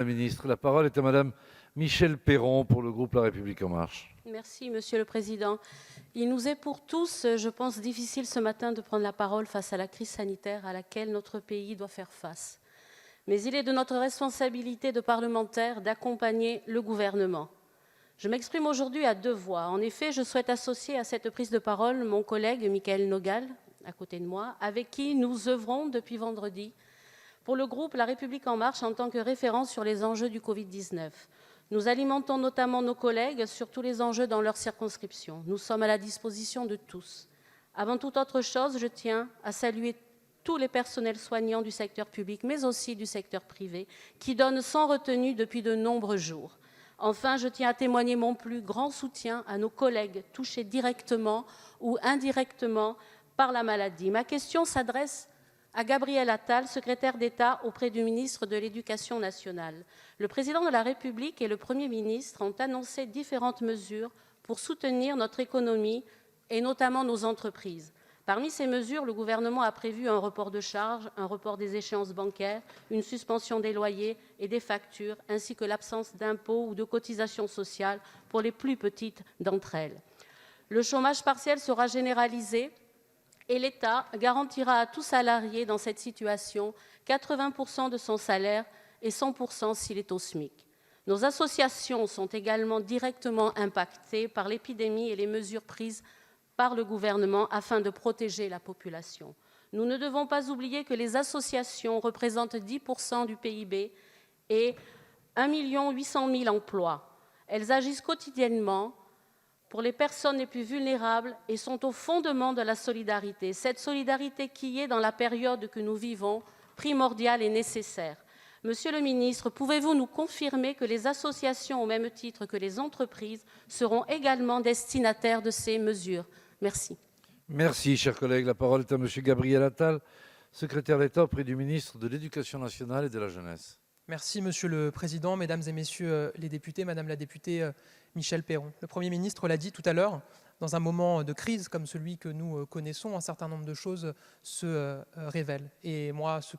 La ministre, la parole est à Madame Michèle Peyron pour le groupe La République En Marche. Merci, Monsieur le Président. Il nous est pour tous, je pense, difficile ce matin de prendre la parole face à la crise sanitaire à laquelle notre pays doit faire face. Mais il est de notre responsabilité de parlementaires d'accompagner le gouvernement. Je m'exprime aujourd'hui à deux voix. En effet, je souhaite associer à cette prise de parole mon collègue Mickaël Nogal, à côté de moi, avec qui nous œuvrons depuis vendredi pour le groupe La République En Marche en tant que référence sur les enjeux du Covid-19. Nous alimentons notamment nos collègues sur tous les enjeux dans leur circonscription. Nous sommes à la disposition de tous. Avant toute autre chose, je tiens à saluer tous les personnels soignants du secteur public, mais aussi du secteur privé, qui donnent sans retenue depuis de nombreux jours. Enfin, je tiens à témoigner mon plus grand soutien à nos collègues touchés directement ou indirectement par la maladie. Ma question s'adresse à Gabriel Attal, secrétaire d'État auprès du ministre de l'Éducation nationale. Le président de la République et le Premier ministre ont annoncé différentes mesures pour soutenir notre économie et notamment nos entreprises. Parmi ces mesures, le gouvernement a prévu un report de charges, un report des échéances bancaires, une suspension des loyers et des factures, ainsi que l'absence d'impôts ou de cotisations sociales pour les plus petites d'entre elles. Le chômage partiel sera généralisé et l'État garantira à tout salarié dans cette situation 80% de son salaire et 100% s'il est au SMIC. Nos associations sont également directement impactées par l'épidémie et les mesures prises par le gouvernement afin de protéger la population. Nous ne devons pas oublier que les associations représentent 10% du PIB et 1 800 000 emplois. Elles agissent quotidiennement pour les personnes les plus vulnérables et sont au fondement de la solidarité. Cette solidarité qui est, dans la période que nous vivons, primordiale et nécessaire. Monsieur le ministre, pouvez-vous nous confirmer que les associations, au même titre que les entreprises, seront également destinataires de ces mesures? Merci. Merci, chers collègues. La parole est à Monsieur Gabriel Attal, secrétaire d'État auprès du ministre de l'Éducation nationale et de la jeunesse. Merci, Monsieur le Président, Mesdames et Messieurs les députés, Madame la députée Michèle Peyron. Le Premier ministre l'a dit tout à l'heure, dans un moment de crise comme celui que nous connaissons, un certain nombre de choses se révèlent. Et moi, ce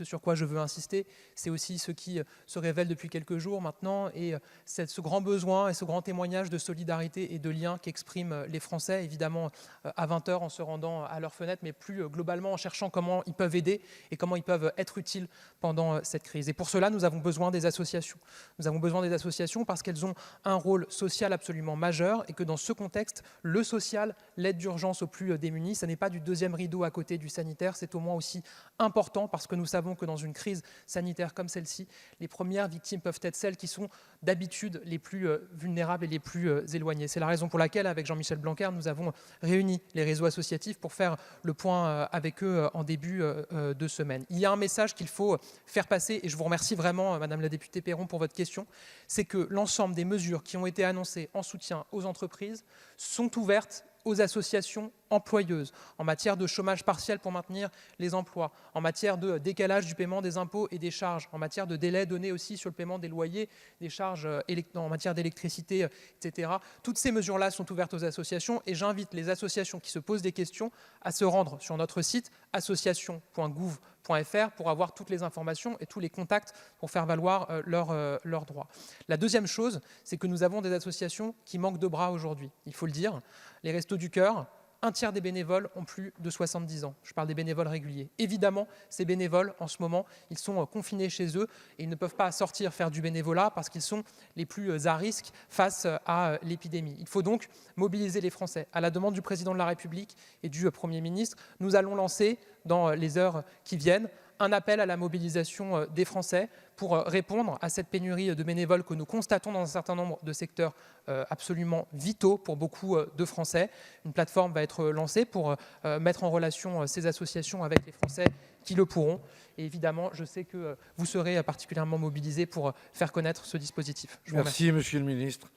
sur quoi je veux insister, c'est aussi ce qui se révèle depuis quelques jours maintenant et ce grand besoin et ce grand témoignage de solidarité et de lien qu'expriment les Français, évidemment à 20h en se rendant à leur fenêtre, mais plus globalement en cherchant comment ils peuvent aider et comment ils peuvent être utiles pendant cette crise. Et pour cela, nous avons besoin des associations. Nous avons besoin des associations parce qu'elles ont un rôle social absolument majeur et que dans ce contexte, le social, l'aide d'urgence aux plus démunis, ce n'est pas du deuxième rideau à côté du sanitaire, c'est au moins aussi important parce que nous savons que dans une crise sanitaire comme celle-ci, les premières victimes peuvent être celles qui sont d'habitude les plus vulnérables et les plus éloignées. C'est la raison pour laquelle, avec Jean-Michel Blanquer, nous avons réuni les réseaux associatifs pour faire le point avec eux en début de semaine. Il y a un message qu'il faut faire passer, et je vous remercie vraiment, Madame la députée Peyron, pour votre question, c'est que l'ensemble des mesures qui ont été annoncées en soutien aux entreprises sont ouvertes aux associations employeuses, en matière de chômage partiel pour maintenir les emplois, en matière de décalage du paiement des impôts et des charges, en matière de délai donné aussi sur le paiement des loyers, des charges en matière d'électricité, etc. Toutes ces mesures-là sont ouvertes aux associations et j'invite les associations qui se posent des questions à se rendre sur notre site association.gouv.fr pour avoir toutes les informations et tous les contacts pour faire valoir leurs droits. La deuxième chose, c'est que nous avons des associations qui manquent de bras aujourd'hui, il faut le dire. Les Restos du Cœur, un tiers des bénévoles ont plus de 70 ans. Je parle des bénévoles réguliers. Évidemment, ces bénévoles, en ce moment, ils sont confinés chez eux et ils ne peuvent pas sortir faire du bénévolat parce qu'ils sont les plus à risque face à l'épidémie. Il faut donc mobiliser les Français. À la demande du Président de la République et du Premier ministre, nous allons lancer, dans les heures qui viennent, un appel à la mobilisation des Français pour répondre à cette pénurie de bénévoles que nous constatons dans un certain nombre de secteurs absolument vitaux pour beaucoup de Français. Une plateforme va être lancée pour mettre en relation ces associations avec les Français qui le pourront. Et évidemment, je sais que vous serez particulièrement mobilisés pour faire connaître ce dispositif. Je vous remercie. Merci, Monsieur le ministre.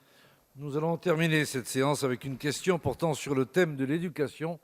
Nous allons terminer cette séance avec une question portant sur le thème de l'éducation